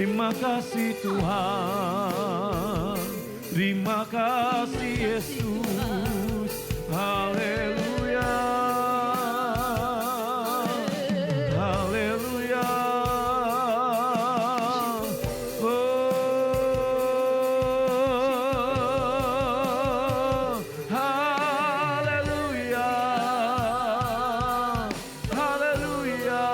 Terima kasih Tuhan, terima kasih Yesus, haleluya, haleluya. Oh, haleluya, haleluya.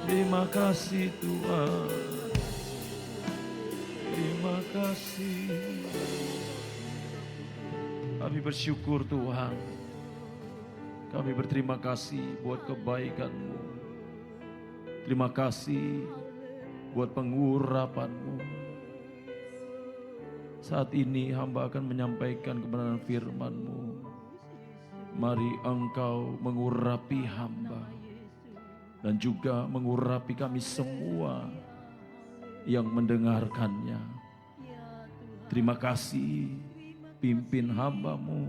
Terima kasih Tuhan, terima kasih. Kami bersyukur Tuhan, kami berterima kasih buat kebaikan-Mu. Terima kasih buat pengurapan-Mu. Saat ini hamba akan menyampaikan kebenaran firman-Mu. Mari Engkau mengurapi hamba dan juga mengurapi kami semua yang mendengarkannya. Terima kasih, pimpin hamba-Mu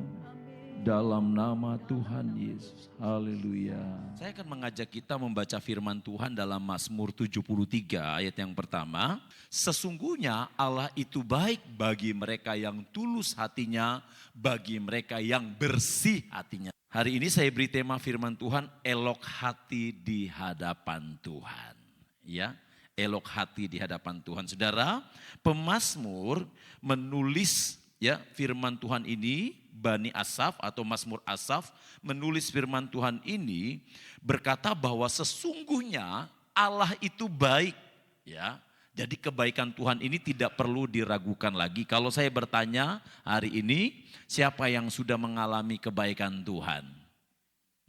dalam nama Tuhan Yesus. Haleluya. Saya akan mengajak kita membaca firman Tuhan dalam Mazmur 73 ayat yang pertama. Sesungguhnya Allah itu baik bagi mereka yang tulus hatinya, bagi mereka yang bersih hatinya. Hari ini saya beri tema firman Tuhan, elok hati di hadapan Tuhan. Ya, elok hati di hadapan Tuhan. Saudara, pemazmur menulis ya firman Tuhan ini, Bani Asaf atau Mazmur Asaf menulis firman Tuhan ini berkata bahwa sesungguhnya Allah itu baik, ya. Jadi kebaikan Tuhan ini tidak perlu diragukan lagi. Kalau saya bertanya hari ini, siapa yang sudah mengalami kebaikan Tuhan?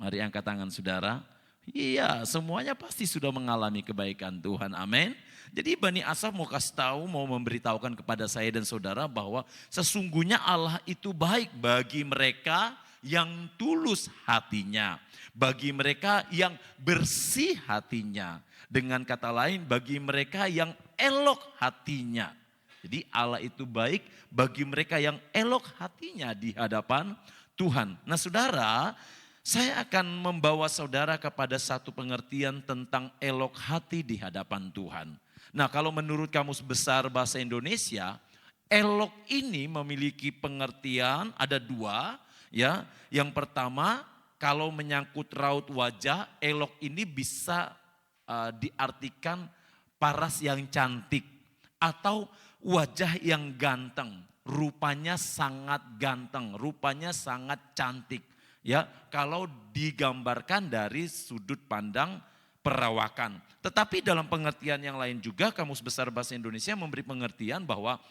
Mari angkat tangan saudara. Iya, semuanya pasti sudah mengalami kebaikan Tuhan. Amin. Jadi Bani Asaf mau kasih tahu, mau memberitahukan kepada saya dan saudara bahwa sesungguhnya Allah itu baik bagi mereka yang tulus hatinya, bagi mereka yang bersih hatinya. Dengan kata lain, bagi mereka yang elok hatinya. Jadi Allah itu baik bagi mereka yang elok hatinya di hadapan Tuhan. Nah saudara, saya akan membawa saudara kepada satu pengertian tentang elok hati di hadapan Tuhan. Nah kalau menurut Kamus Besar Bahasa Indonesia, elok ini memiliki pengertian ada dua. Ya, yang pertama kalau menyangkut raut wajah, elok ini bisa diartikan paras yang cantik atau wajah yang ganteng, rupanya sangat ganteng, rupanya sangat cantik. Ya, kalau digambarkan dari sudut pandang perawakan. Tetapi dalam pengertian yang lain juga Kamus Besar Bahasa Indonesia memberi pengertian bahwa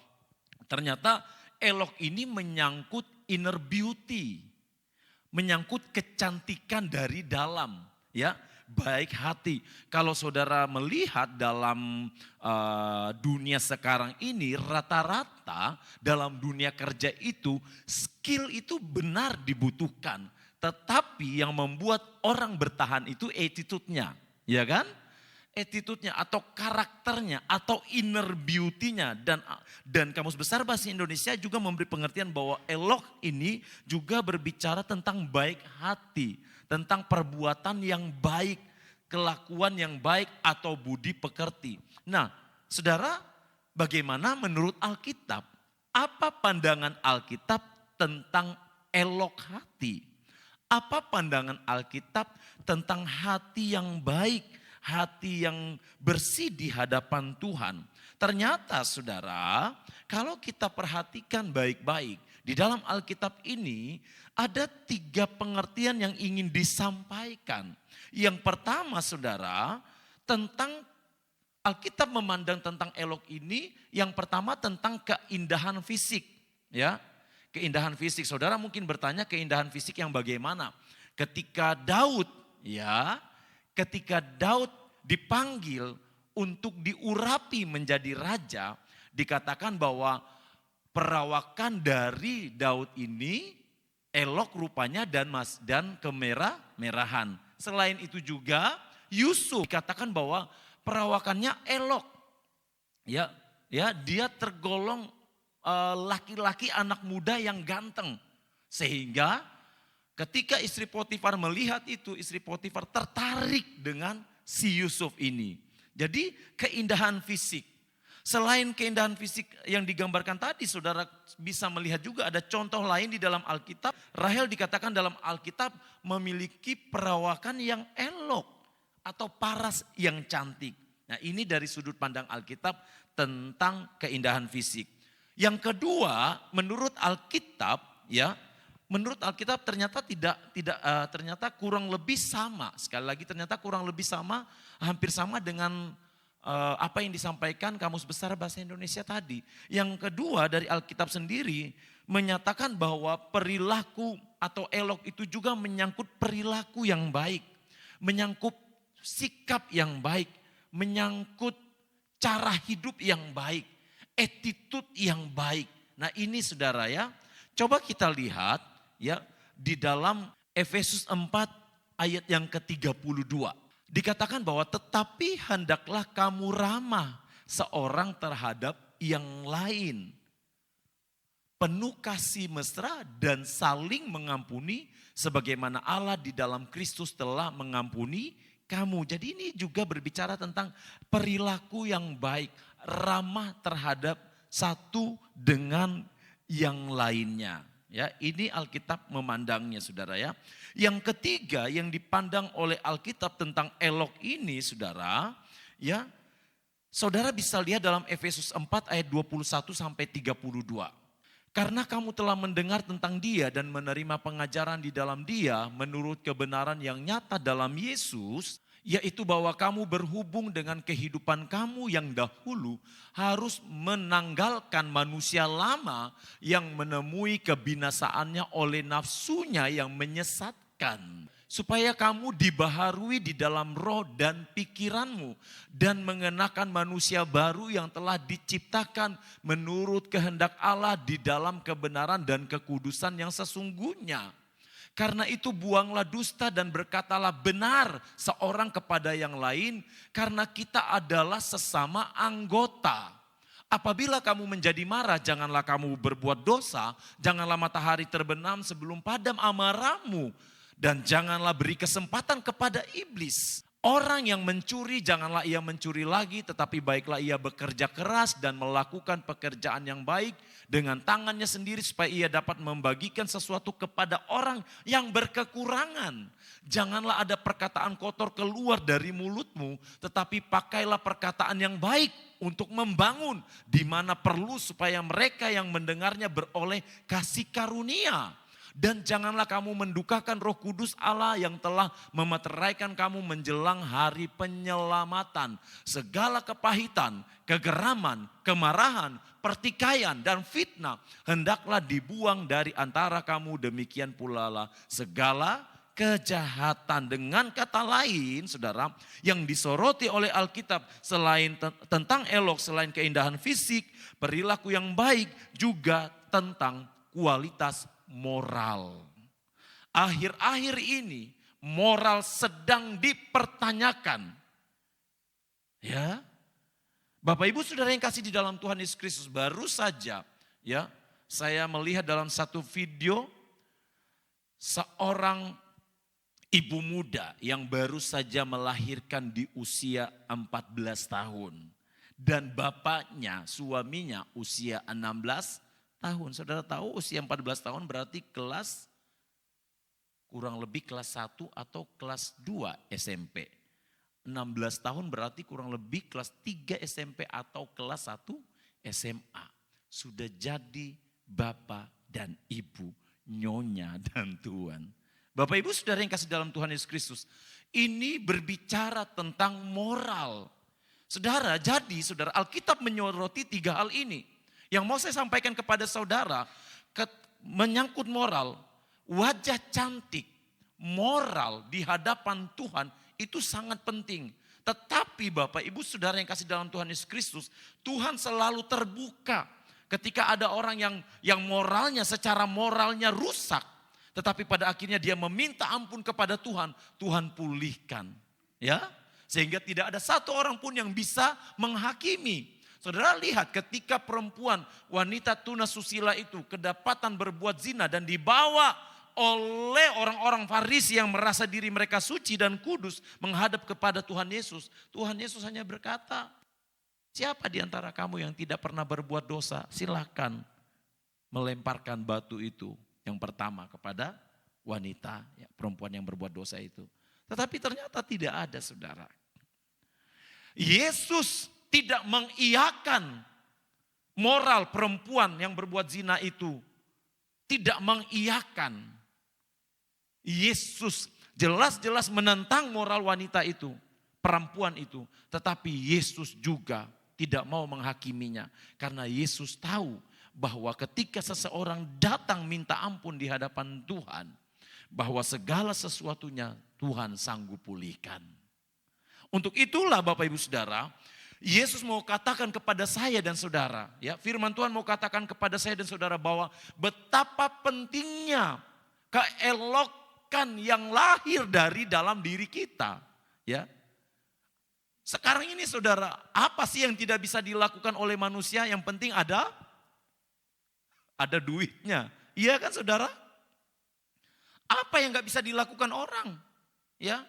ternyata elok ini menyangkut inner beauty, menyangkut kecantikan dari dalam, ya. Baik hati. Kalau saudara melihat dalam dunia sekarang ini, rata-rata dalam dunia kerja itu, skill itu benar dibutuhkan. Tetapi yang membuat orang bertahan itu attitude-nya, ya kan? Attitude-nya atau karakternya atau inner beauty-nya. Dan Kamus Besar Bahasa Indonesia juga memberi pengertian bahwa elok ini juga berbicara tentang baik hati, tentang perbuatan yang baik, kelakuan yang baik atau budi pekerti. Nah, saudara, bagaimana menurut Alkitab? Apa pandangan Alkitab tentang elok hati? Apa pandangan Alkitab tentang hati yang baik, hati yang bersih di hadapan Tuhan? Ternyata saudara, kalau kita perhatikan baik-baik, di dalam Alkitab ini ada 3 pengertian yang ingin disampaikan. Yang pertama saudara, tentang Alkitab memandang tentang elok ini, yang pertama tentang keindahan fisik. Ya, keindahan fisik. Saudara mungkin bertanya keindahan fisik yang bagaimana? Ketika Daud dipanggil untuk diurapi menjadi raja, dikatakan bahwa perawakan dari Daud ini elok rupanya dan kemerah-merahan. Selain itu juga Yusuf dikatakan bahwa perawakannya elok. Ya, dia tergolong laki-laki anak muda yang ganteng. Sehingga ketika istri Potifar melihat itu, istri Potifar tertarik dengan si Yusuf ini. Jadi keindahan fisik. Selain keindahan fisik yang digambarkan tadi, saudara bisa melihat juga ada contoh lain di dalam Alkitab. Rahel dikatakan dalam Alkitab memiliki perawakan yang elok atau paras yang cantik. Nah, ini dari sudut pandang Alkitab tentang keindahan fisik. Yang kedua, menurut Alkitab ternyata kurang lebih sama. Sekali lagi ternyata kurang lebih sama, hampir sama dengan apa yang disampaikan Kamus Besar Bahasa Indonesia tadi. Yang kedua dari Alkitab sendiri menyatakan bahwa perilaku atau elok itu juga menyangkut perilaku yang baik, menyangkut sikap yang baik, menyangkut cara hidup yang baik, attitude yang baik. Nah ini saudara ya, coba kita lihat ya di dalam Efesus 4 ayat yang ke-32. Dikatakan bahwa tetapi hendaklah kamu ramah seorang terhadap yang lain. Penuh kasih mesra dan saling mengampuni sebagaimana Allah di dalam Kristus telah mengampuni kamu. Jadi ini juga berbicara tentang perilaku yang baik, ramah terhadap satu dengan yang lainnya. Ya, ini Alkitab memandangnya saudara ya. Yang ketiga yang dipandang oleh Alkitab tentang elok ini saudara, ya. Saudara bisa lihat dalam Efesus 4 ayat 21 sampai 32. Karena kamu telah mendengar tentang dia dan menerima pengajaran di dalam dia menurut kebenaran yang nyata dalam Yesus, yaitu bahwa kamu berhubung dengan kehidupan kamu yang dahulu harus menanggalkan manusia lama yang menemui kebinasaannya oleh nafsunya yang menyesatkan. Supaya kamu dibaharui di dalam roh dan pikiranmu dan mengenakan manusia baru yang telah diciptakan menurut kehendak Allah di dalam kebenaran dan kekudusan yang sesungguhnya. Karena itu buanglah dusta dan berkatalah benar seorang kepada yang lain karena kita adalah sesama anggota. Apabila kamu menjadi marah janganlah kamu berbuat dosa, janganlah matahari terbenam sebelum padam amarahmu dan janganlah beri kesempatan kepada iblis. Orang yang mencuri janganlah ia mencuri lagi tetapi baiklah ia bekerja keras dan melakukan pekerjaan yang baik dengan tangannya sendiri supaya ia dapat membagikan sesuatu kepada orang yang berkekurangan. Janganlah ada perkataan kotor keluar dari mulutmu tetapi pakailah perkataan yang baik untuk membangun di mana perlu supaya mereka yang mendengarnya beroleh kasih karunia. Dan janganlah kamu mendukakan Roh Kudus Allah yang telah memeteraikan kamu menjelang hari penyelamatan. Segala kepahitan, kegeraman, kemarahan, pertikaian dan fitnah hendaklah dibuang dari antara kamu. Demikian pula lah segala kejahatan. Dengan kata lain saudara, yang disoroti oleh Alkitab selain tentang elok, selain keindahan fisik, perilaku yang baik juga tentang kualitas moral. Akhir-akhir ini moral sedang dipertanyakan. Ya. Bapak Ibu Saudara yang kasih di dalam Tuhan Yesus Kristus, baru saja ya saya melihat dalam satu video seorang ibu muda yang baru saja melahirkan di usia 14 tahun dan bapaknya, suaminya usia 16 tahun. Saudara tahu usia 14 tahun berarti kurang lebih kelas 1 atau kelas 2 SMP. 16 tahun berarti kurang lebih kelas 3 SMP atau kelas 1 SMA. Sudah jadi bapak dan ibu, nyonya dan tuan. Bapak Ibu Saudara yang kasih dalam Tuhan Yesus Kristus, ini berbicara tentang moral. Saudara, jadi saudara, Alkitab menyoroti 3 hal ini. Yang mau saya sampaikan kepada saudara, menyangkut moral, wajah cantik, moral di hadapan Tuhan itu sangat penting. Tetapi Bapak Ibu Saudara yang kasih dalam Tuhan Yesus Kristus, Tuhan selalu terbuka Ketika ada orang yang moralnya, secara moralnya rusak, tetapi pada akhirnya dia meminta ampun kepada Tuhan, Tuhan pulihkan. Ya, sehingga tidak ada satu orang pun yang bisa menghakimi. Saudara lihat ketika perempuan wanita tunasusila itu kedapatan berbuat zina dan dibawa oleh orang-orang Farisi yang merasa diri mereka suci dan kudus menghadap kepada Tuhan Yesus. Tuhan Yesus hanya berkata, siapa di antara kamu yang tidak pernah berbuat dosa? Silakan melemparkan batu itu yang pertama kepada wanita, ya, perempuan yang berbuat dosa itu. Tetapi ternyata tidak ada, saudara. Yesus tidak mengiyakan moral perempuan yang berbuat zina itu. Tidak mengiyakan. Yesus jelas-jelas menentang moral wanita itu, perempuan itu. Tetapi Yesus juga tidak mau menghakiminya. Karena Yesus tahu bahwa ketika seseorang datang minta ampun di hadapan Tuhan, bahwa segala sesuatunya Tuhan sanggup pulihkan. Untuk itulah Bapak Ibu Saudara, Yesus mau katakan kepada saya dan saudara, ya, firman Tuhan mau katakan kepada saya dan saudara bahwa betapa pentingnya keelokan yang lahir dari dalam diri kita, ya. Sekarang ini saudara, apa sih yang tidak bisa dilakukan oleh manusia? Yang penting ada duitnya. Iya kan saudara? Apa yang gak bisa dilakukan orang? Ya,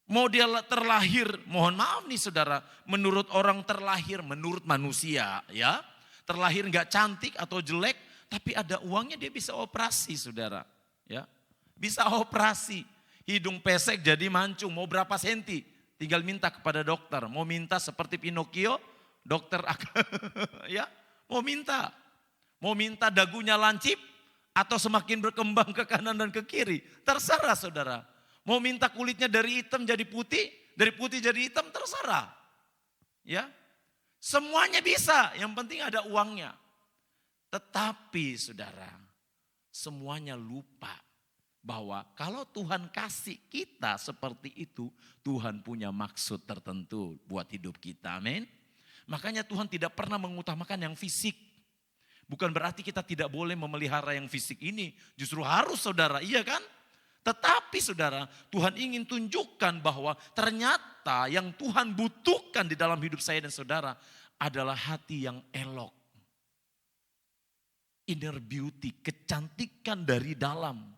mau dia terlahir, mohon maaf nih saudara, menurut orang terlahir, menurut manusia, ya, terlahir gak cantik atau jelek, tapi ada uangnya dia bisa operasi saudara. Ya, bisa operasi. Hidung pesek jadi mancung, mau berapa senti? Tinggal minta kepada dokter, mau minta seperti Pinocchio, dokter akan ya, mau minta dagunya lancip atau semakin berkembang ke kanan dan ke kiri, terserah saudara. Mau minta kulitnya dari hitam jadi putih, dari putih jadi hitam, terserah. Ya, semuanya bisa, yang penting ada uangnya. Tetapi saudara, semuanya lupa bahwa kalau Tuhan kasih kita seperti itu, Tuhan punya maksud tertentu buat hidup kita, amin. Makanya Tuhan tidak pernah mengutamakan yang fisik. Bukan berarti kita tidak boleh memelihara yang fisik ini, justru harus saudara, iya kan? Tetapi saudara, Tuhan ingin tunjukkan bahwa ternyata yang Tuhan butuhkan di dalam hidup saya dan saudara adalah hati yang elok. Inner beauty, kecantikan dari dalam.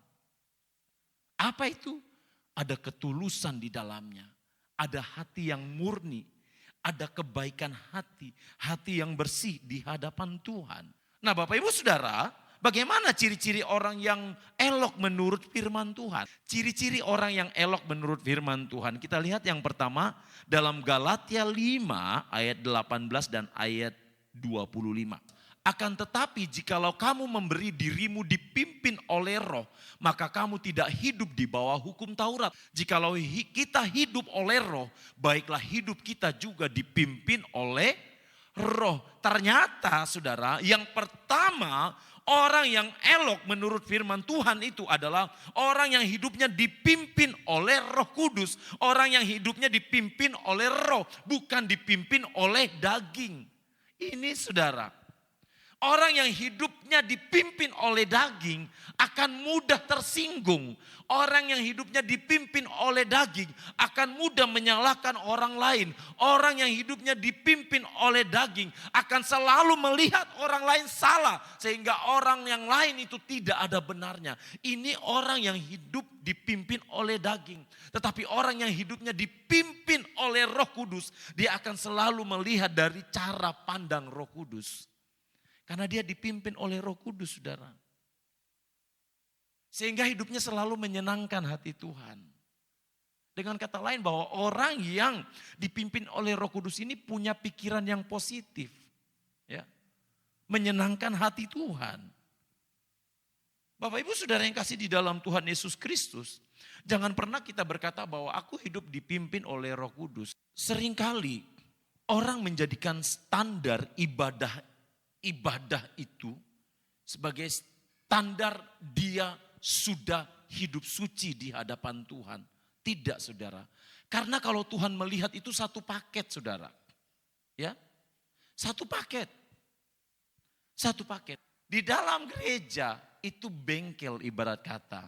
Apa itu? Ada ketulusan di dalamnya. Ada hati yang murni. Ada kebaikan hati. Hati yang bersih di hadapan Tuhan. Nah Bapak Ibu Saudara, bagaimana ciri-ciri orang yang elok menurut firman Tuhan? Ciri-ciri orang yang elok menurut firman Tuhan. Kita lihat yang pertama dalam Galatia 5 ayat 18 dan ayat 25. Akan tetapi jikalau kamu memberi dirimu dipimpin oleh Roh, maka kamu tidak hidup di bawah hukum Taurat. Jikalau kita hidup oleh Roh, baiklah hidup kita juga dipimpin oleh Roh. Ternyata saudara, yang pertama orang yang elok menurut firman Tuhan itu adalah orang yang hidupnya dipimpin oleh Roh Kudus. Orang yang hidupnya dipimpin oleh Roh, bukan dipimpin oleh daging. Ini saudara. Orang yang hidupnya dipimpin oleh daging akan mudah tersinggung. Orang yang hidupnya dipimpin oleh daging akan mudah menyalahkan orang lain. Orang yang hidupnya dipimpin oleh daging akan selalu melihat orang lain salah. Sehingga orang yang lain itu tidak ada benarnya. Ini orang yang hidup dipimpin oleh daging. Tetapi orang yang hidupnya dipimpin oleh Roh Kudus, dia akan selalu melihat dari cara pandang Roh Kudus. Karena dia dipimpin oleh Roh Kudus, saudara. Sehingga hidupnya selalu menyenangkan hati Tuhan. Dengan kata lain bahwa orang yang dipimpin oleh Roh Kudus ini punya pikiran yang positif. Ya, menyenangkan hati Tuhan. Bapak Ibu Saudara yang kasih di dalam Tuhan Yesus Kristus. Jangan pernah kita berkata bahwa aku hidup dipimpin oleh Roh Kudus. Seringkali orang menjadikan standar ibadah itu sebagai standar dia sudah hidup suci di hadapan Tuhan. Tidak saudara. Karena kalau Tuhan melihat itu satu paket saudara. Ya, satu paket. Satu paket. Di dalam gereja itu bengkel ibarat kata.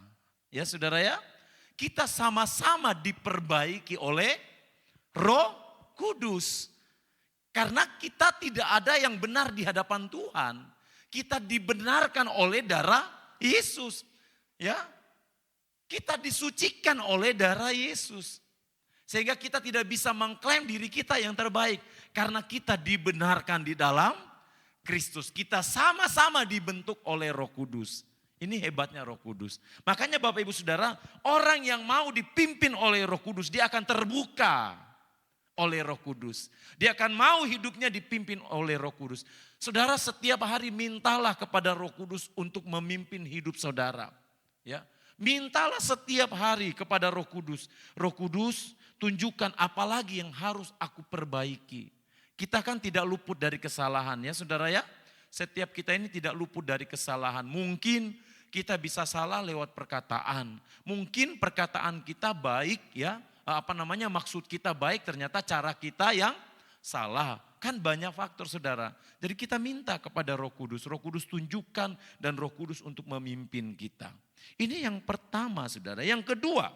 Ya saudara ya, kita sama-sama diperbaiki oleh Roh Kudus. Karena kita tidak ada yang benar di hadapan Tuhan. Kita dibenarkan oleh darah Yesus. Ya, kita disucikan oleh darah Yesus. Sehingga kita tidak bisa mengklaim diri kita yang terbaik. Karena kita dibenarkan di dalam Kristus. Kita sama-sama dibentuk oleh Roh Kudus. Ini hebatnya Roh Kudus. Makanya Bapak Ibu Saudara, orang yang mau dipimpin oleh Roh Kudus, dia akan terbuka oleh Roh Kudus. Dia akan mau hidupnya dipimpin oleh Roh Kudus. Saudara, setiap hari mintalah kepada Roh Kudus untuk memimpin hidup saudara. Ya, mintalah setiap hari kepada Roh Kudus. Roh Kudus, tunjukkan apa lagi yang harus aku perbaiki. Kita kan tidak luput dari kesalahan ya saudara ya. Setiap kita ini tidak luput dari kesalahan. Mungkin kita bisa salah lewat perkataan. Mungkin perkataan kita baik ya. Maksud kita baik, ternyata cara kita yang salah. Kan banyak faktor saudara. Jadi kita minta kepada Roh Kudus. Roh Kudus tunjukkan dan Roh Kudus untuk memimpin kita. Ini yang pertama saudara. Yang kedua,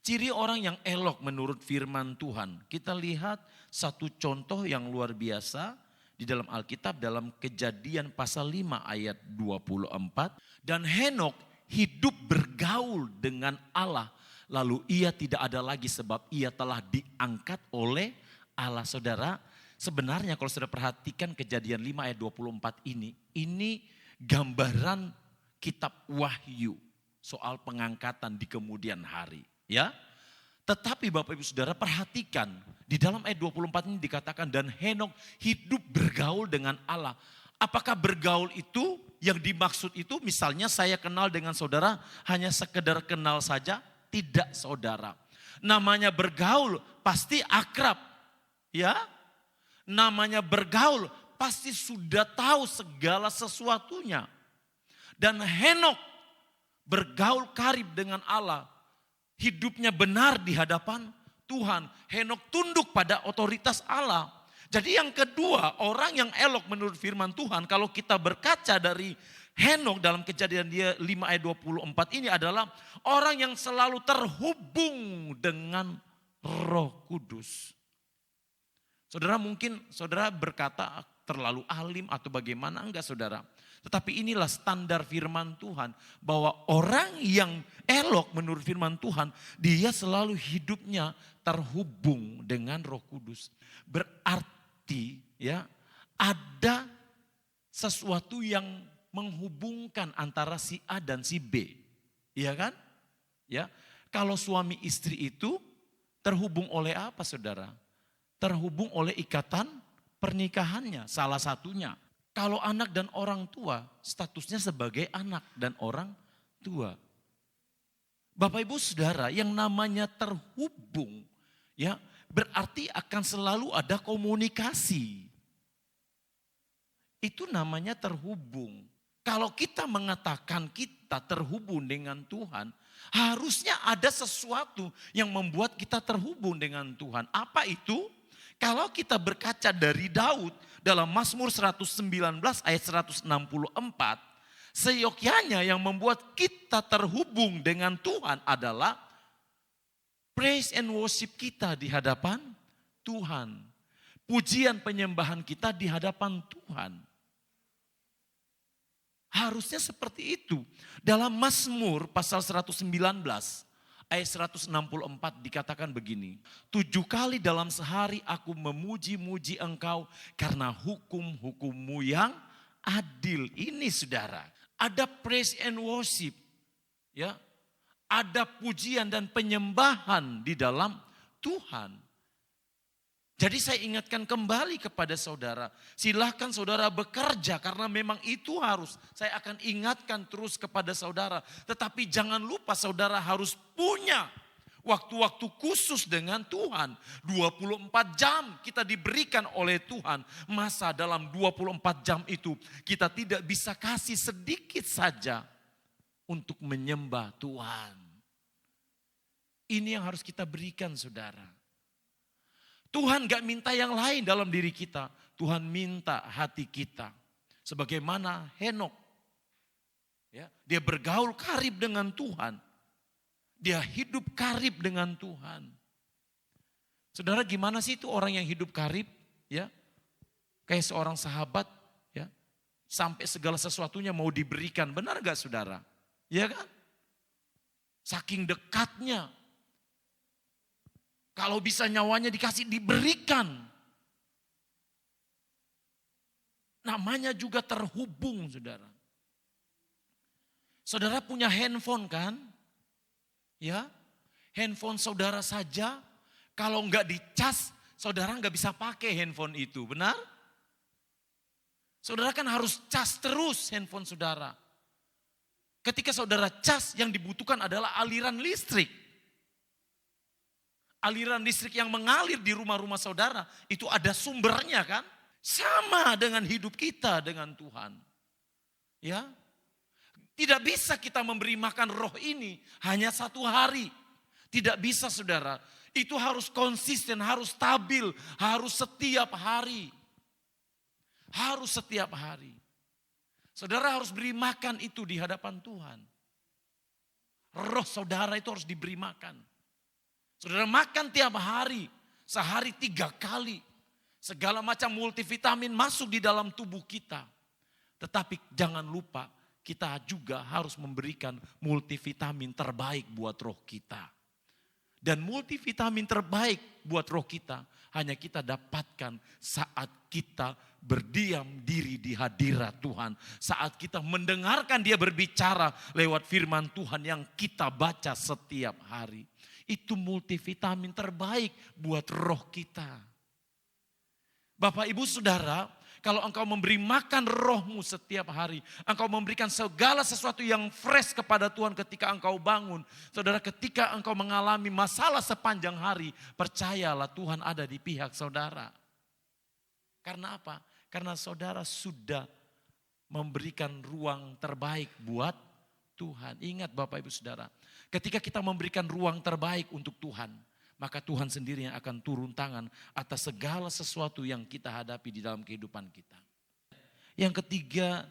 ciri orang yang elok menurut firman Tuhan. Kita lihat satu contoh yang luar biasa di dalam Alkitab dalam Kejadian pasal 5 ayat 24. Dan Henok hidup bergaul dengan Allah. Lalu ia tidak ada lagi sebab ia telah diangkat oleh Allah. Saudara, sebenarnya kalau saudara perhatikan Kejadian 5 ayat 24 ini gambaran kitab Wahyu soal pengangkatan di kemudian hari. Ya, tetapi Bapak Ibu Saudara perhatikan di dalam ayat 24 ini dikatakan dan Henok hidup bergaul dengan Allah. Apakah bergaul itu yang dimaksud itu misalnya saya kenal dengan saudara hanya sekedar kenal saja? Tidak saudara. Namanya bergaul pasti akrab. Ya, namanya bergaul pasti sudah tahu segala sesuatunya. Dan Henok bergaul karib dengan Allah. Hidupnya benar di hadapan Tuhan. Henok tunduk pada otoritas Allah. Jadi yang kedua, orang yang elok menurut firman Tuhan, kalau kita berkaca dari Henok dalam Kejadian dia 5 ayat 24 ini adalah orang yang selalu terhubung dengan Roh Kudus. Saudara mungkin saudara berkata terlalu alim atau bagaimana, enggak saudara. Tetapi inilah standar firman Tuhan. Bahwa orang yang elok menurut firman Tuhan, dia selalu hidupnya terhubung dengan Roh Kudus. Berarti ya ada sesuatu yang menghubungkan antara si A dan si B. Iya kan? Ya. Kalau suami istri itu terhubung oleh apa saudara? Terhubung oleh ikatan pernikahannya, salah satunya. Kalau anak dan orang tua, statusnya sebagai anak dan orang tua. Bapak Ibu Saudara, yang namanya terhubung, ya berarti akan selalu ada komunikasi. Itu namanya terhubung. Kalau kita mengatakan kita terhubung dengan Tuhan, harusnya ada sesuatu yang membuat kita terhubung dengan Tuhan. Apa itu? Kalau kita berkaca dari Daud dalam Mazmur 119 ayat 164, seyogyanya yang membuat kita terhubung dengan Tuhan adalah praise and worship kita di hadapan Tuhan. Pujian penyembahan kita di hadapan Tuhan. Harusnya seperti itu. Dalam Mazmur pasal 119 ayat 164 dikatakan begini. 7 kali dalam sehari aku memuji-muji engkau karena hukum-hukummu yang adil. Ini saudara, ada praise and worship. Ya, ada pujian dan penyembahan di dalam Tuhan. Jadi saya ingatkan kembali kepada saudara, silahkan saudara bekerja karena memang itu harus. Saya akan ingatkan terus kepada saudara. Tetapi jangan lupa saudara harus punya waktu-waktu khusus dengan Tuhan. 24 jam kita diberikan oleh Tuhan. Masa dalam 24 jam itu kita tidak bisa kasih sedikit saja untuk menyembah Tuhan. Ini yang harus kita berikan saudara. Tuhan gak minta yang lain dalam diri kita. Tuhan minta hati kita. Sebagaimana Henok. Ya, dia bergaul karib dengan Tuhan. Dia hidup karib dengan Tuhan. Saudara, gimana sih itu orang yang hidup karib? Ya, kayak seorang sahabat, ya, sampai segala sesuatunya mau diberikan. Benar gak saudara? Ya kan? Saking dekatnya. Kalau bisa nyawanya dikasih, diberikan. Namanya juga terhubung, saudara. Saudara punya handphone kan? Ya, handphone saudara saja, kalau nggak dicas, saudara nggak bisa pakai handphone itu, benar? Saudara kan harus cas terus handphone saudara. Ketika saudara cas, yang dibutuhkan adalah aliran listrik. Aliran listrik yang mengalir di rumah-rumah saudara, itu ada sumbernya kan? Sama dengan hidup kita dengan Tuhan. Ya, tidak bisa kita memberi makan roh ini hanya satu hari. Tidak bisa saudara. Itu harus konsisten, harus stabil, harus setiap hari. Harus setiap hari. Saudara harus beri makan itu di hadapan Tuhan. Roh saudara itu harus diberi makan. Saudara makan tiap hari, sehari 3 kali. Segala macam multivitamin masuk di dalam tubuh kita. Tetapi jangan lupa, kita juga harus memberikan multivitamin terbaik buat roh kita. Dan multivitamin terbaik buat roh kita hanya kita dapatkan saat kita berdiam diri di hadirat Tuhan. Saat kita mendengarkan Dia berbicara lewat firman Tuhan yang kita baca setiap hari. Itu multivitamin terbaik buat roh kita. Bapak, Ibu, Saudara, kalau engkau memberi makan rohmu setiap hari, engkau memberikan segala sesuatu yang fresh kepada Tuhan ketika engkau bangun. Saudara, ketika engkau mengalami masalah sepanjang hari, percayalah Tuhan ada di pihak saudara. Karena apa? Karena saudara sudah memberikan ruang terbaik buat Tuhan. Ingat Bapak Ibu Saudara, ketika kita memberikan ruang terbaik untuk Tuhan, maka Tuhan sendiri yang akan turun tangan atas segala sesuatu yang kita hadapi di dalam kehidupan kita. Yang ketiga,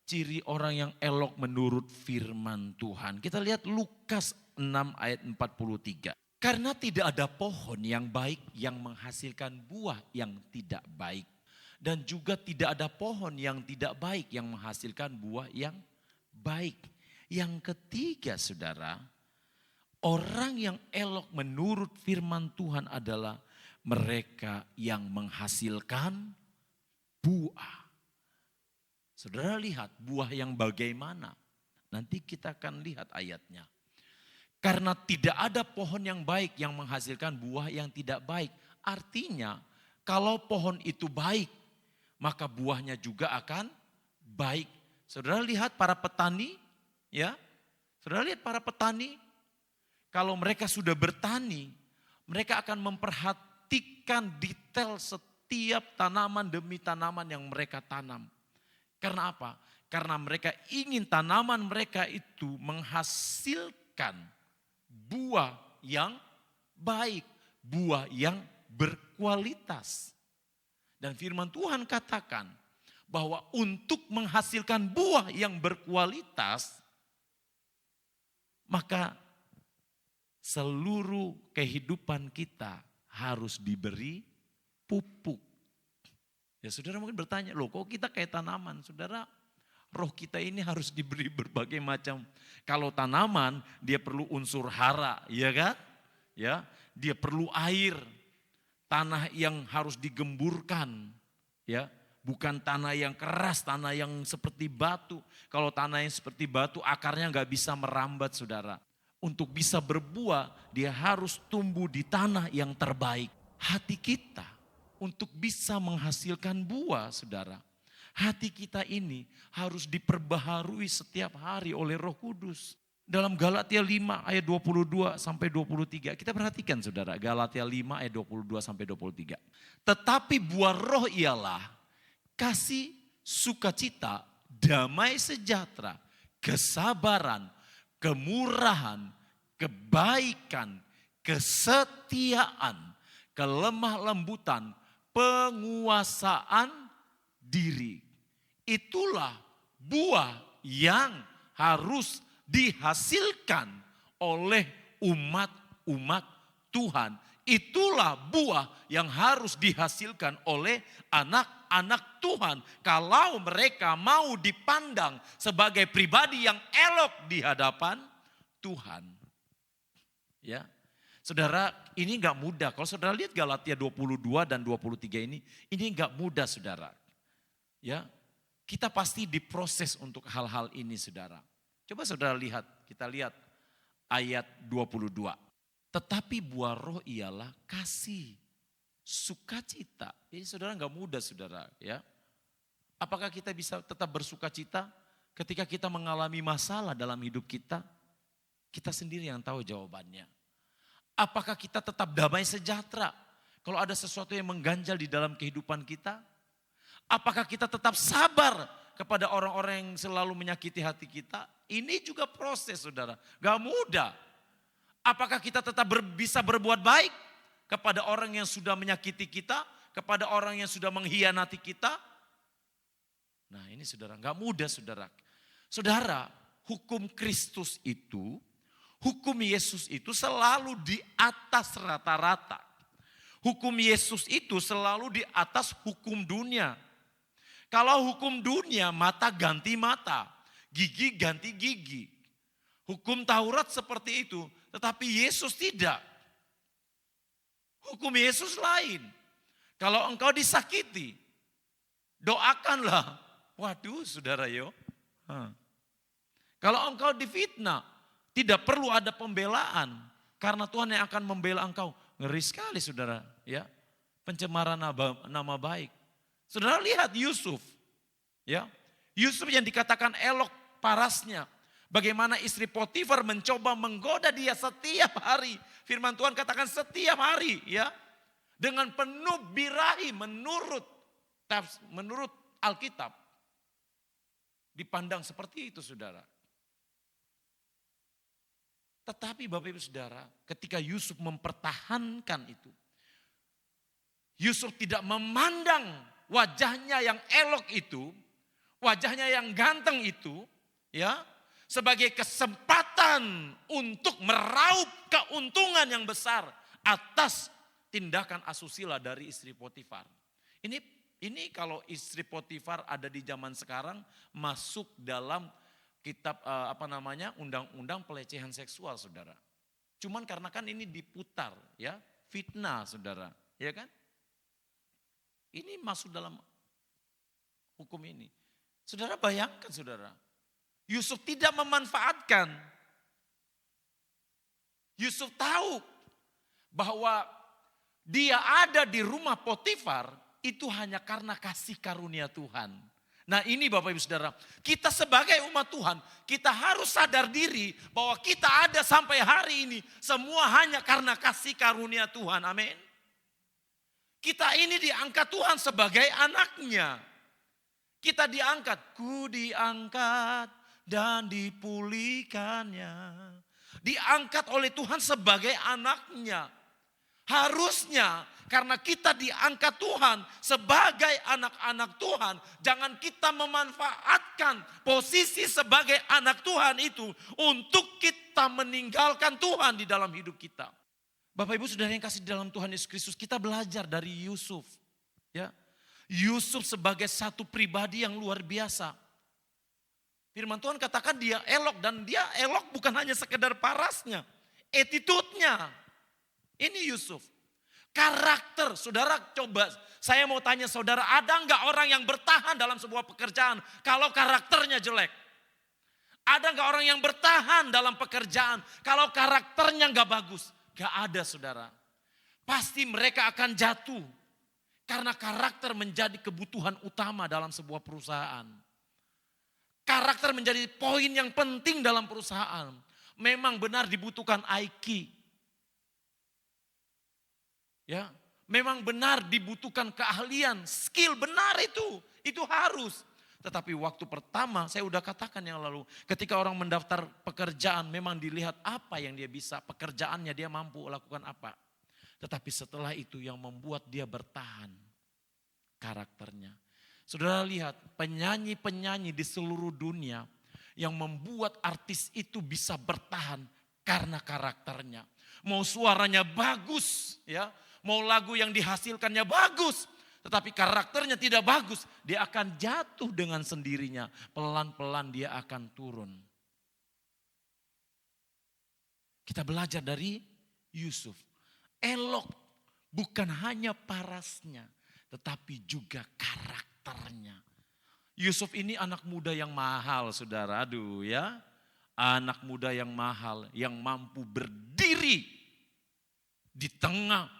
ciri orang yang elok menurut firman Tuhan. Kita lihat Lukas 6 ayat 43. Karena tidak ada pohon yang baik yang menghasilkan buah yang tidak baik. Dan juga tidak ada pohon yang tidak baik yang menghasilkan buah yang baik. Yang ketiga saudara, orang yang elok menurut firman Tuhan adalah mereka yang menghasilkan buah. Saudara lihat buah yang bagaimana. Nanti kita akan lihat ayatnya. Karena tidak ada pohon yang baik yang menghasilkan buah yang tidak baik. Artinya kalau pohon itu baik, maka buahnya juga akan baik. Saudara lihat para petani, ya. Saudara lihat para petani. Kalau mereka sudah bertani, mereka akan memperhatikan detail setiap tanaman demi tanaman yang mereka tanam. Karena apa? Karena mereka ingin tanaman mereka itu menghasilkan buah yang baik, buah yang berkualitas. Dan firman Tuhan katakan bahwa untuk menghasilkan buah yang berkualitas, maka seluruh kehidupan kita harus diberi pupuk. Ya saudara mungkin bertanya, loh kok kita kayak tanaman? Saudara, roh kita ini harus diberi berbagai macam. Kalau tanaman dia perlu unsur hara, ya kan? Ya, dia perlu air, tanah yang harus digemburkan, ya. Bukan tanah yang keras, tanah yang seperti batu. Kalau tanah yang seperti batu akarnya nggak bisa merambat saudara. Untuk bisa berbuah dia harus tumbuh di tanah yang terbaik. Hati kita untuk bisa menghasilkan buah saudara. Hati kita ini harus diperbaharui setiap hari oleh Roh Kudus. Dalam Galatia 5 ayat 22 sampai 23. Kita perhatikan saudara, Galatia 5 ayat 22 sampai 23. Tetapi buah roh ialah kasih, sukacita, damai sejahtera, kesabaran, kemurahan, kebaikan, kesetiaan, kelemah lembutan, penguasaan diri. itulah buah yang harus dihasilkan oleh umat-umat Tuhan. Itulah buah yang harus dihasilkan oleh anak-anak Tuhan. Kalau mereka mau dipandang sebagai pribadi yang elok di hadapan Tuhan. Ya, saudara, ini enggak mudah. Kalau saudara lihat Galatia 22 dan 23 ini enggak mudah, saudara. Ya, kita pasti diproses untuk hal-hal ini, saudara. Coba saudara lihat, kita lihat ayat 22. Tetapi buah roh ialah kasih, sukacita. Ini saudara enggak mudah, saudara. Ya, apakah kita bisa tetap bersukacita ketika kita mengalami masalah dalam hidup kita? Kita sendiri yang tahu jawabannya. Apakah kita tetap damai sejahtera kalau ada sesuatu yang mengganjal di dalam kehidupan kita? Apakah kita tetap sabar kepada orang-orang yang selalu menyakiti hati kita? Ini juga proses, saudara. Gak mudah. Apakah kita tetap bisa berbuat baik kepada orang yang sudah menyakiti kita? Kepada orang yang sudah mengkhianati kita? Nah ini saudara, gak mudah, saudara. Saudara, hukum Kristus itu, hukum Yesus itu selalu di atas rata-rata. Hukum Yesus itu selalu di atas hukum dunia. Kalau hukum dunia, mata ganti mata, gigi ganti gigi. Hukum Taurat seperti itu, tetapi Yesus tidak. Hukum Yesus lain. Kalau engkau disakiti, doakanlah. Waduh, saudara yo. Kalau engkau difitnah, tidak perlu ada pembelaan. Karena Tuhan yang akan membela engkau. Ngeri sekali, saudara. Ya, pencemaran nama baik. Saudara lihat Yusuf. Ya, Yusuf yang dikatakan elok parasnya. Bagaimana istri Potifar mencoba menggoda dia setiap hari. Firman Tuhan katakan setiap hari, ya. Dengan penuh birahi menurut Alkitab. Dipandang seperti itu, saudara. Tetapi Bapak Ibu Saudara, ketika Yusuf mempertahankan itu, Yusuf tidak memandang wajahnya yang elok itu, wajahnya yang ganteng itu, ya, sebagai kesempatan untuk meraup keuntungan yang besar atas tindakan asusila dari istri Potifar. Ini kalau istri Potifar ada di zaman sekarang masuk dalam kitab undang-undang pelecehan seksual, saudara. Cuman karena kan ini diputar, ya, fitnah, saudara, ya kan? Ini masuk dalam hukum ini. Saudara bayangkan, saudara. Yusuf tidak memanfaatkan. Yusuf tahu bahwa dia ada di rumah Potifar itu hanya karena kasih karunia Tuhan. Nah ini Bapak Ibu Saudara, kita sebagai umat Tuhan, kita harus sadar diri bahwa kita ada sampai hari ini semua hanya karena kasih karunia Tuhan, amin. Kita ini diangkat Tuhan sebagai anaknya. Kita diangkat, ku diangkat dan dipulihkannya. Diangkat oleh Tuhan sebagai anaknya. Harusnya karena kita diangkat Tuhan sebagai anak-anak Tuhan. Jangan kita memanfaatkan posisi sebagai anak Tuhan itu untuk kita meninggalkan Tuhan di dalam hidup kita. Bapak Ibu Saudara yang kasih di dalam Tuhan Yesus Kristus, kita belajar dari Yusuf. Ya, Yusuf sebagai satu pribadi yang luar biasa. Firman Tuhan katakan dia elok, dan dia elok bukan hanya sekedar parasnya, attitude-nya. Ini Yusuf. Karakter, saudara coba, saya mau tanya saudara, ada enggak orang yang bertahan dalam sebuah pekerjaan kalau karakternya jelek? Ada enggak orang yang bertahan dalam pekerjaan kalau karakternya enggak bagus? Gak ada, saudara. Pasti mereka akan jatuh. Karena karakter menjadi kebutuhan utama dalam sebuah perusahaan. Karakter menjadi poin yang penting dalam perusahaan. Memang benar dibutuhkan IQ. Ya, memang benar dibutuhkan keahlian, skill, benar itu. Itu harus. Tetapi waktu pertama saya udah katakan yang lalu, ketika orang mendaftar pekerjaan memang dilihat apa yang dia bisa, pekerjaannya dia mampu lakukan apa. Tetapi setelah itu yang membuat dia bertahan, karakternya. Saudara lihat penyanyi-penyanyi di seluruh dunia yang membuat artis itu bisa bertahan karena karakternya. Mau suaranya bagus, ya, mau lagu yang dihasilkannya bagus, tetapi karakternya tidak bagus, dia akan jatuh dengan sendirinya. Pelan-pelan dia akan turun. Kita belajar dari Yusuf. Elok bukan hanya parasnya, tetapi juga karakternya. Yusuf ini anak muda yang mahal, saudara. Aduh ya, anak muda yang mahal, yang mampu berdiri di tengah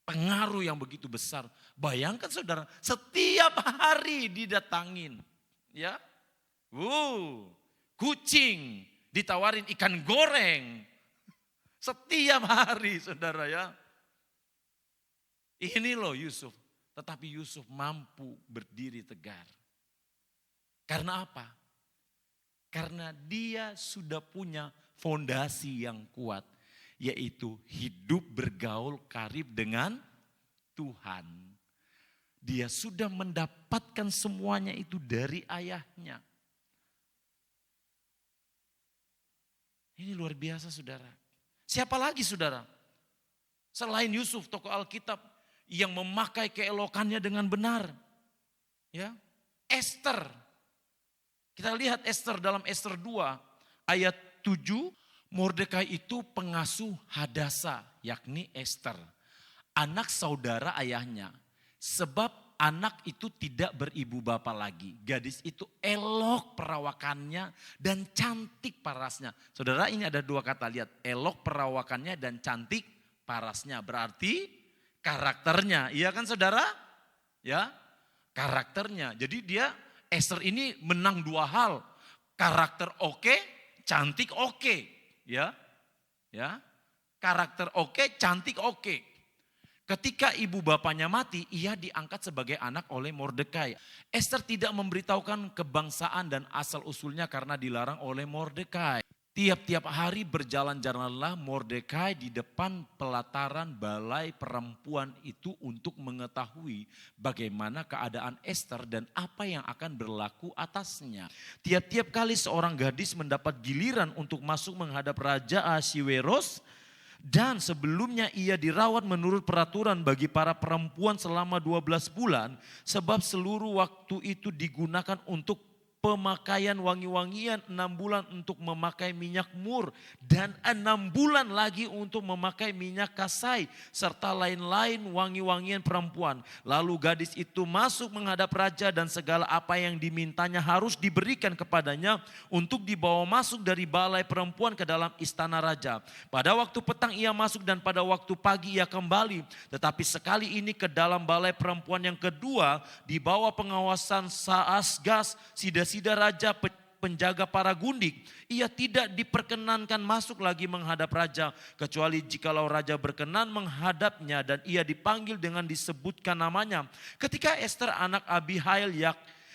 pengaruh yang begitu besar. Bayangkan saudara, setiap hari didatangin. Ya, kucing ditawarin ikan goreng. Setiap hari saudara ya. Ini loh Yusuf. Tetapi Yusuf mampu berdiri tegar. Karena apa? Karena dia sudah punya fondasi yang kuat. Yaitu hidup bergaul karib dengan Tuhan. Dia sudah mendapatkan semuanya itu dari ayahnya. Ini luar biasa saudara. Siapa lagi saudara? Selain Yusuf tokoh Alkitab yang memakai keelokannya dengan benar. Ya, Esther. Kita lihat Esther dalam Esther 2 ayat 7. Mordekai itu pengasuh Hadasa, yakni Esther. Anak saudara ayahnya. Sebab anak itu tidak beribu bapa lagi. Gadis itu elok perawakannya dan cantik parasnya. Saudara ini ada dua kata, lihat. Elok perawakannya dan cantik parasnya. Berarti karakternya. Iya kan saudara? Ya, karakternya. Jadi dia Esther ini menang dua hal. Karakter oke, cantik oke. Ya. Ya. Karakter oke, cantik oke. Ketika ibu bapaknya mati, ia diangkat sebagai anak oleh Mordekai. Esther tidak memberitahukan kebangsaan dan asal usulnya karena dilarang oleh Mordekai. Tiap-tiap hari berjalan-jalanlah Mordekai di depan pelataran balai perempuan itu untuk mengetahui bagaimana keadaan Esther dan apa yang akan berlaku atasnya. Tiap-tiap kali seorang gadis mendapat giliran untuk masuk menghadap Raja Ahasiweros, dan sebelumnya ia dirawat menurut peraturan bagi para perempuan selama 12 bulan. Sebab seluruh waktu itu digunakan untuk pemakaian wangi-wangian, 6 bulan untuk memakai minyak mur, dan 6 bulan lagi untuk memakai minyak kasai, serta lain-lain wangi-wangian perempuan. Lalu gadis itu masuk menghadap raja dan segala apa yang dimintanya harus diberikan kepadanya untuk dibawa masuk dari balai perempuan ke dalam istana raja. Pada waktu petang ia masuk dan pada waktu pagi ia kembali. Tetapi sekali ini ke dalam balai perempuan yang kedua, di bawah pengawasan Saasgas, sida raja penjaga para gundik, ia tidak diperkenankan masuk lagi menghadap raja, kecuali jikalau raja berkenan menghadapnya dan ia dipanggil dengan disebutkan namanya. Ketika Esther anak Abihail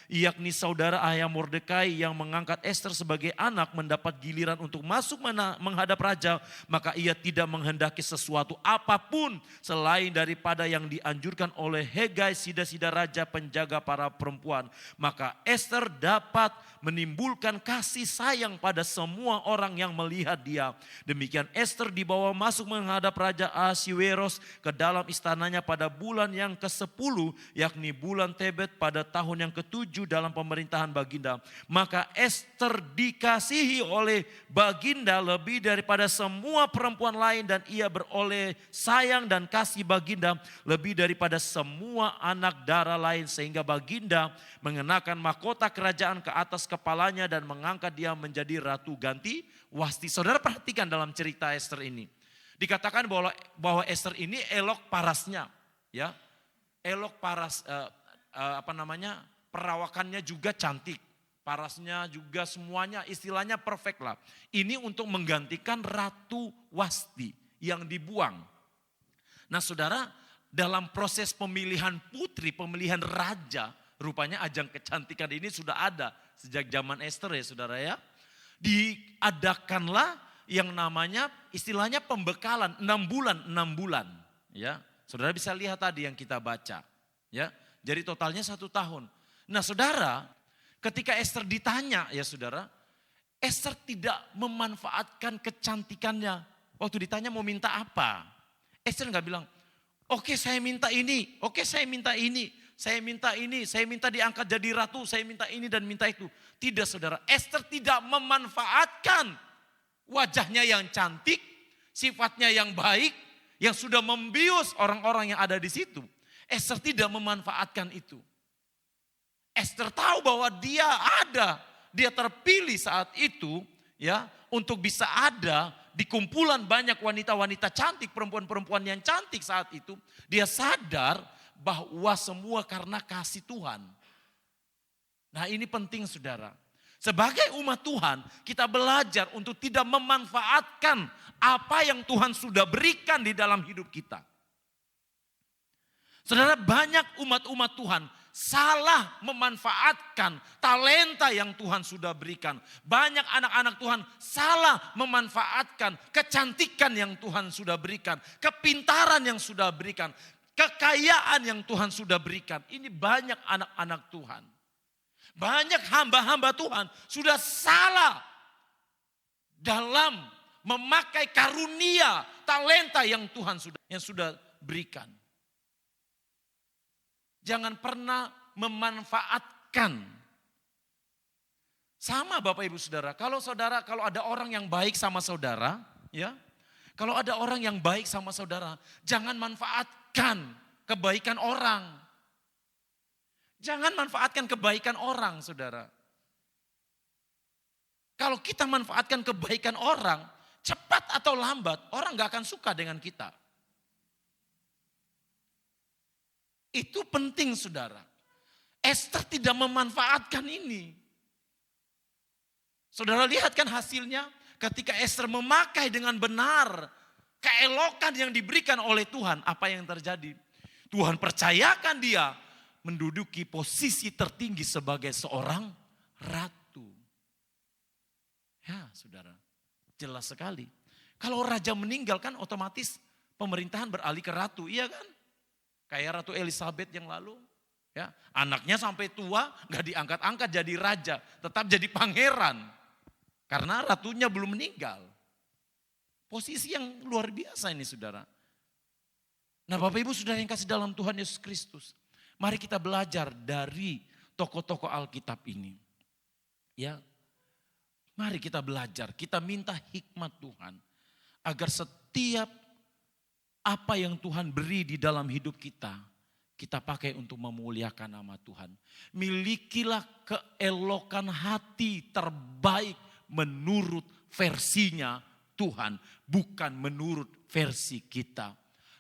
yakni saudara ayah Mordekai yang mengangkat Esther sebagai anak mendapat giliran untuk masuk menghadap raja, maka ia tidak menghendaki sesuatu apapun selain daripada yang dianjurkan oleh Hegai sida-sida raja penjaga para perempuan. Maka Esther dapat menimbulkan kasih sayang pada semua orang yang melihat dia. Demikian Esther dibawa masuk menghadap Raja Ahasiweros ke dalam istananya pada bulan yang ke-10, yakni bulan Tebet pada tahun yang ke-7 dalam pemerintahan Baginda. Maka Esther dikasihi oleh Baginda lebih daripada semua perempuan lain, dan ia beroleh sayang dan kasih Baginda lebih daripada semua anak darah lain, sehingga Baginda mengenakan mahkota kerajaan ke atas kepalanya dan mengangkat dia menjadi ratu ganti Wasti. Saudara perhatikan dalam cerita Esther ini. Dikatakan bahwa Esther ini elok parasnya, ya. Elok paras perawakannya juga cantik. Parasnya juga semuanya istilahnya perfect lah. Ini untuk menggantikan Ratu Wasti yang dibuang. Nah saudara, dalam proses pemilihan putri, pemilihan raja, rupanya ajang kecantikan ini sudah ada sejak zaman Esther ya saudara ya. Diadakanlah yang namanya istilahnya pembekalan 6 bulan. Ya, saudara bisa lihat tadi yang kita baca. Ya, jadi totalnya 1 tahun. Nah saudara, ketika Esther ditanya ya saudara, Esther tidak memanfaatkan kecantikannya. Waktu ditanya mau minta apa? Esther nggak bilang, oke saya minta ini, oke saya minta ini, saya minta ini, saya minta diangkat jadi ratu, saya minta ini dan minta itu. Tidak saudara, Esther tidak memanfaatkan wajahnya yang cantik, sifatnya yang baik, yang sudah membius orang-orang yang ada di situ. Esther tidak memanfaatkan itu. Esther tahu bahwa dia ada, dia terpilih saat itu ya untuk bisa ada di kumpulan banyak wanita-wanita cantik, perempuan-perempuan yang cantik saat itu. Dia sadar bahwa semua karena kasih Tuhan. Nah ini penting saudara. Sebagai umat Tuhan kita belajar untuk tidak memanfaatkan apa yang Tuhan sudah berikan di dalam hidup kita. Saudara, banyak umat-umat Tuhan salah memanfaatkan talenta yang Tuhan sudah berikan. Banyak anak-anak Tuhan salah memanfaatkan kecantikan yang Tuhan sudah berikan. Kepintaran yang sudah berikan. Kekayaan yang Tuhan sudah berikan. Ini banyak anak-anak Tuhan. Banyak hamba-hamba Tuhan sudah salah dalam memakai karunia talenta yang Tuhan sudah berikan. Jangan pernah memanfaatkan. Sama Bapak Ibu Saudara, kalau ada orang yang baik sama saudara, ya. Kalau ada orang yang baik sama saudara, jangan manfaatkan kebaikan orang. Jangan manfaatkan kebaikan orang, Saudara. Kalau kita manfaatkan kebaikan orang, cepat atau lambat orang gak akan suka dengan kita. Itu penting saudara. Esther tidak memanfaatkan ini. Saudara lihat kan hasilnya ketika Esther memakai dengan benar keelokan yang diberikan oleh Tuhan. Apa yang terjadi? Tuhan percayakan dia menduduki posisi tertinggi sebagai seorang ratu. Ya saudara, jelas sekali. Kalau raja meninggal kan otomatis pemerintahan beralih ke ratu, iya kan? Kayak Ratu Elizabeth yang lalu, ya anaknya sampai tua nggak diangkat-angkat jadi raja, tetap jadi pangeran karena ratunya belum meninggal. Posisi yang luar biasa ini saudara. Nah Bapak Ibu saudara yang kasih dalam Tuhan Yesus Kristus, mari kita belajar dari tokoh-tokoh Alkitab ini. Ya, mari kita belajar, kita minta hikmat Tuhan agar setiap apa yang Tuhan beri di dalam hidup kita, kita pakai untuk memuliakan nama Tuhan. Milikilah keelokan hati terbaik menurut versinya Tuhan, bukan menurut versi kita.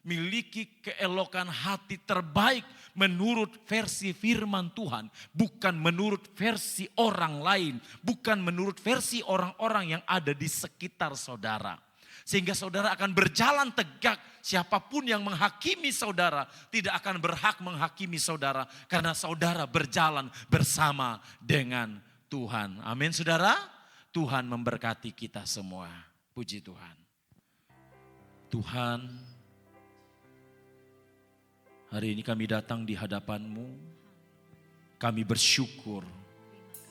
Miliki keelokan hati terbaik menurut versi firman Tuhan, bukan menurut versi orang lain, bukan menurut versi orang-orang yang ada di sekitar saudara. Sehingga saudara akan berjalan tegak. Siapapun yang menghakimi saudara tidak akan berhak menghakimi saudara. Karena saudara berjalan bersama dengan Tuhan. Amin saudara. Tuhan memberkati kita semua. Puji Tuhan. Tuhan, hari ini kami datang di hadapan-Mu. Kami bersyukur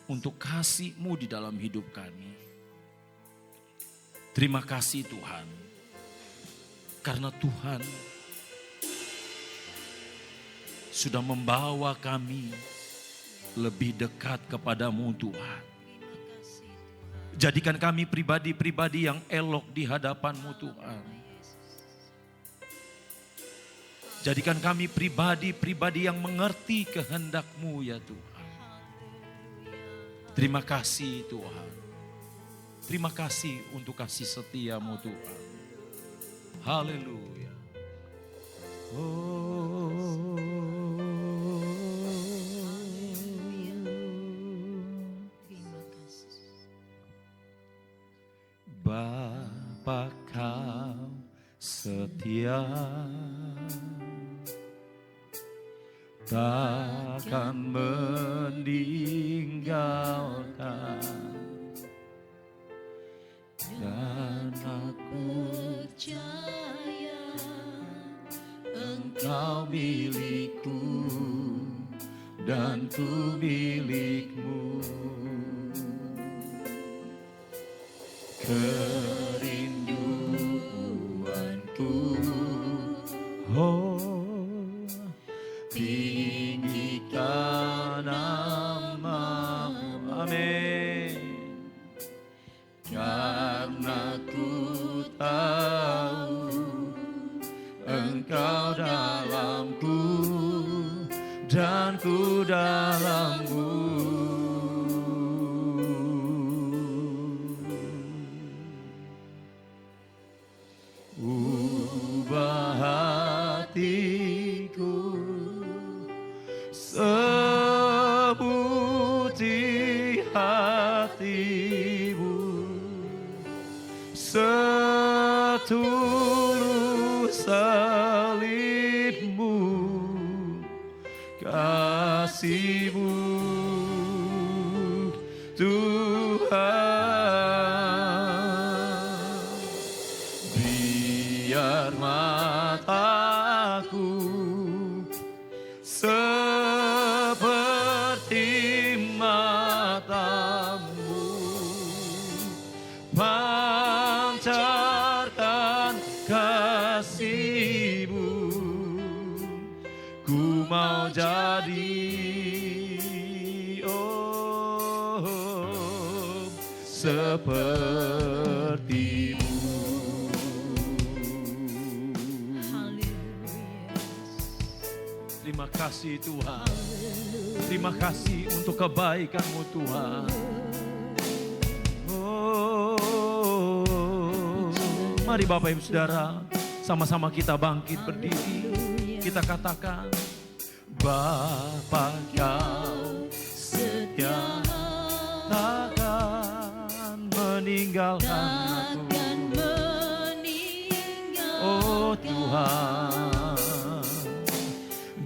untuk kasih-Mu di dalam hidup kami. Terima kasih Tuhan, karena Tuhan sudah membawa kami lebih dekat kepadamu Tuhan. Jadikan kami pribadi-pribadi yang elok di hadapan-Mu Tuhan. Jadikan kami pribadi-pribadi yang mengerti kehendak-Mu ya Tuhan. Terima kasih Tuhan. Terima kasih untuk kasih setia-Mu Tuhan. Haleluya. Oh. Bapa kau setia, takkan meninggalkan. Dan aku percaya Engkau milikku dan ku milikmu. Kerinduanku, oh, tinggikan namamu. Amin. Karena ku tahu Engkau dalamku dan ku dalammu. Ubah hatiku seputih hatimu, setulus salibmu, kasihmu Tuhan. Biar mataku seperti matamu, pancarkan kasihmu. Ku mau jadi sepertimu. Terima kasih Tuhan. Terima kasih untuk kebaikan-Mu Tuhan. Mari Bapak Ibu Saudara, sama-sama kita bangkit berdiri. Kita katakan, Bapa Kau setia, takkan meninggalkan aku. Oh Tuhan,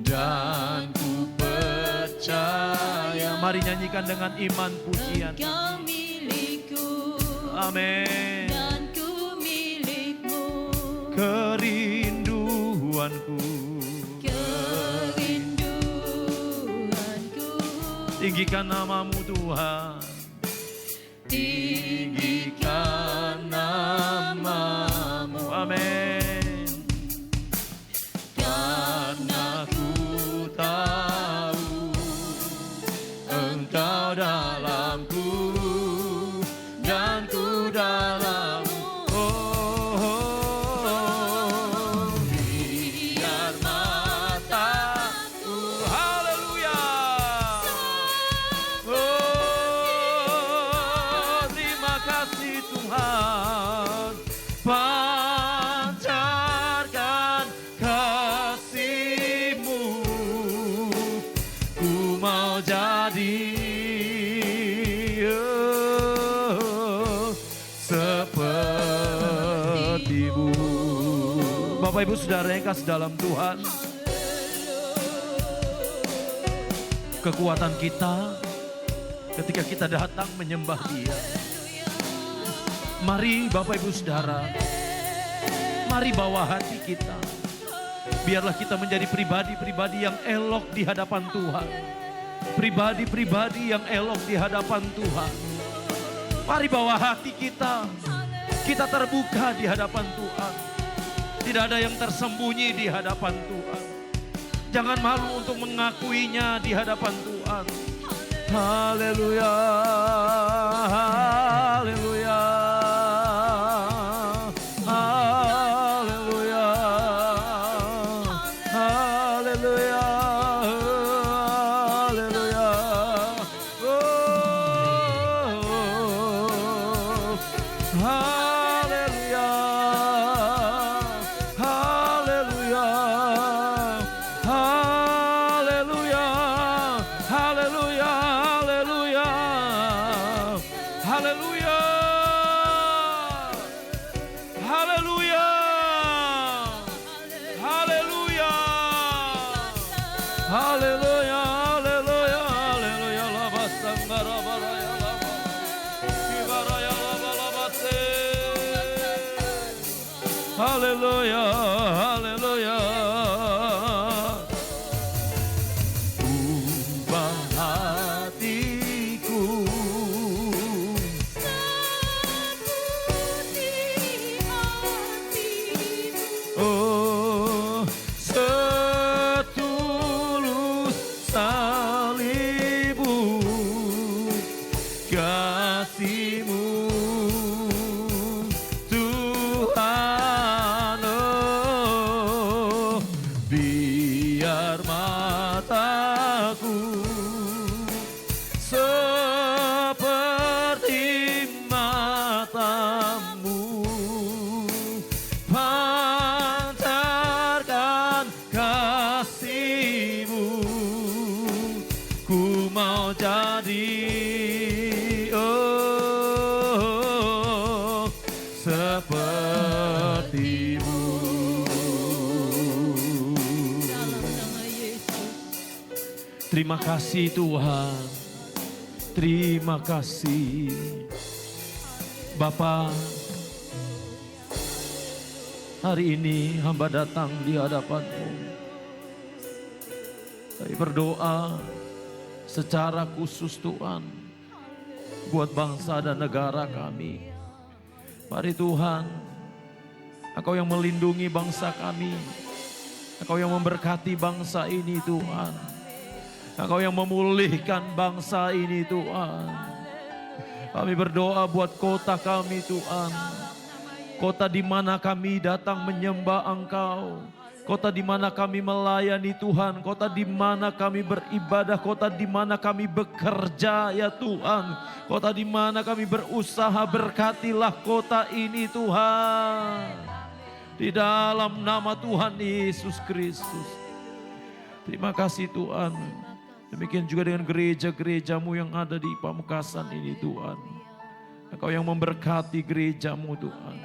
dan ku percaya. Mari nyanyikan dengan iman pujian. Kau milikku, Amin. dan ku milikmu. Kerinduanku, Kerinduanku, tinggikan namamu Tuhan. tinggikan namamu. Amin. Karena ku Tahu Engkau dalamku dan ku dalammu. Oh, biar mataku, haleluya. Oh, terima kasih Tuhan. Pancarkan kasih-Mu, ku mau jadi seperti-Mu. Bapak Ibu Saudara yang kasih dalam Tuhan, kekuatan kita ketika kita datang menyembah Dia. Mari Bapak Ibu Saudara, mari bawa hati kita. Biarlah kita menjadi pribadi-pribadi yang elok di hadapan Tuhan. Pribadi-pribadi yang elok di hadapan Tuhan. Mari bawa hati kita. Kita terbuka di hadapan Tuhan. Tidak ada yang tersembunyi di hadapan Tuhan. Jangan malu untuk mengakuinya di hadapan Tuhan. Haleluya, haleluya, haleluya, haleluya, haleluya. Oh, haleluya, haleluya, haleluya, haleluya. Haleluya, haleluya, haleluya, haleluya, haleluya, haleluya, labasang barabara laba, kibaraya laba labase. Haleluya, haleluya. agar mataku seperti matamu, pancarkan kasih-Mu. Ku mau jadi seperti-Mu. Dalam nama Yesus. Terima kasih Tuhan. Terima kasih Bapa. Hari ini hamba datang di hadapan-Mu. Kami berdoa secara khusus Tuhan buat bangsa dan negara kami. Mari Tuhan, Engkau yang melindungi bangsa kami. Engkau yang memberkati bangsa ini Tuhan. Engkau yang memulihkan bangsa ini Tuhan. Kami berdoa buat kota kami Tuhan. Kota di mana kami datang menyembah Engkau. Kota di mana kami melayani Tuhan. Kota di mana kami beribadah. Kota di mana kami bekerja ya Tuhan. Kota di mana kami berusaha. Berkatilah kota ini Tuhan. Di dalam nama Tuhan Yesus Kristus. Terima kasih Tuhan. Demikian juga dengan gereja-gereja-Mu yang ada di Pamekasan ini Tuhan. Engkau yang memberkati gereja-Mu Tuhan.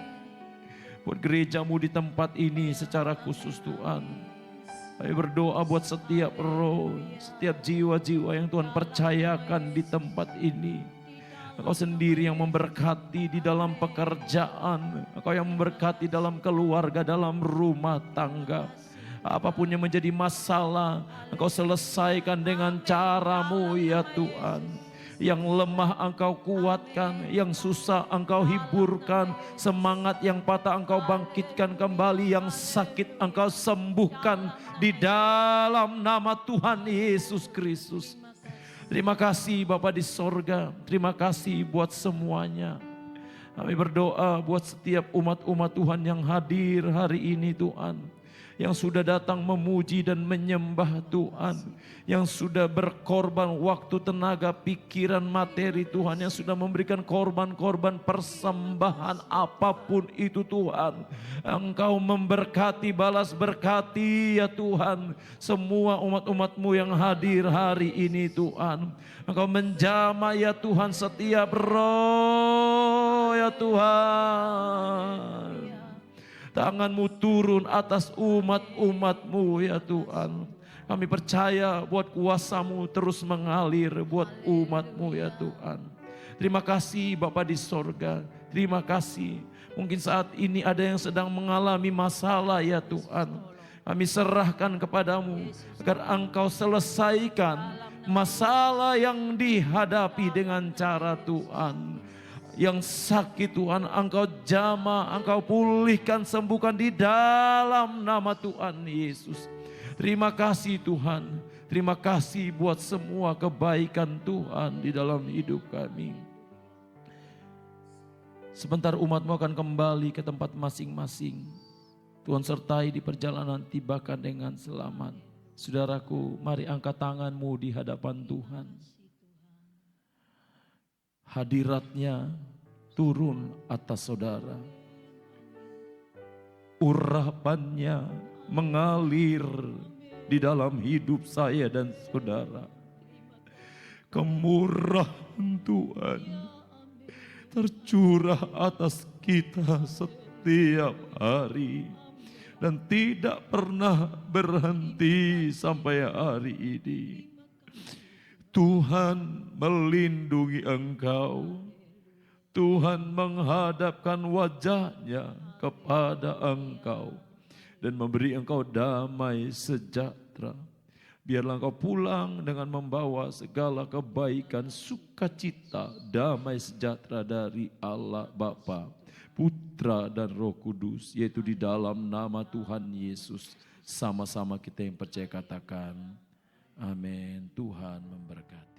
Buat gereja-Mu di tempat ini secara khusus Tuhan. Kami berdoa buat setiap roh, setiap jiwa-jiwa yang Tuhan percayakan di tempat ini. Engkau sendiri yang memberkati di dalam pekerjaan. Engkau yang memberkati dalam keluarga, dalam rumah tangga. Apapun yang menjadi masalah, Engkau selesaikan dengan cara-Mu ya Tuhan. Yang lemah Engkau kuatkan, yang susah Engkau hiburkan, semangat yang patah Engkau bangkitkan kembali, yang sakit Engkau sembuhkan di dalam nama Tuhan Yesus Kristus. Terima kasih Bapa di sorga, terima kasih buat semuanya. Kami berdoa buat setiap umat-umat Tuhan yang hadir hari ini Tuhan. Yang sudah datang memuji dan menyembah Tuhan. Yang sudah berkorban waktu, tenaga, pikiran, materi Tuhan. Yang sudah memberikan korban-korban persembahan apapun itu Tuhan. Engkau memberkati, balas berkati ya Tuhan. Semua umat-umat-Mu yang hadir hari ini Tuhan. Engkau menjamah ya Tuhan setiap roh ya Tuhan. Tangan-Mu turun atas umat-umat-Mu ya Tuhan. Kami percaya buat kuasa-Mu terus mengalir buat umat-Mu ya Tuhan. Terima kasih Bapa di sorga. Terima kasih. Mungkin saat ini ada yang sedang mengalami masalah ya Tuhan. Kami serahkan kepadamu agar Engkau selesaikan masalah yang dihadapi dengan cara Tuhan. Yang sakit Tuhan Engkau jamah, Engkau pulihkan, sembuhkan di dalam nama Tuhan Yesus. Terima kasih Tuhan, terima kasih buat semua kebaikan Tuhan di dalam hidup kami. Sebentar umat-Mu akan kembali ke tempat masing-masing. Tuhan sertai di perjalanan, tibakan dengan selamat. Saudaraku, mari angkat tangan-Mu di hadapan Tuhan. Hadirat-Nya turun atas saudara. Urapan-Nya mengalir di dalam hidup saya dan saudara. Kemurahan Tuhan tercurah atas kita setiap hari. Dan tidak pernah berhenti sampai hari ini. Tuhan melindungi engkau. Tuhan menghadapkan wajah-Nya kepada engkau. Dan memberi engkau damai sejahtera. Biarlah engkau pulang dengan membawa segala kebaikan, sukacita, damai sejahtera dari Allah Bapa, Putra dan Roh Kudus. Yaitu di dalam nama Tuhan Yesus. Sama-sama kita yang percaya katakan. Amin. Tuhan memberkati.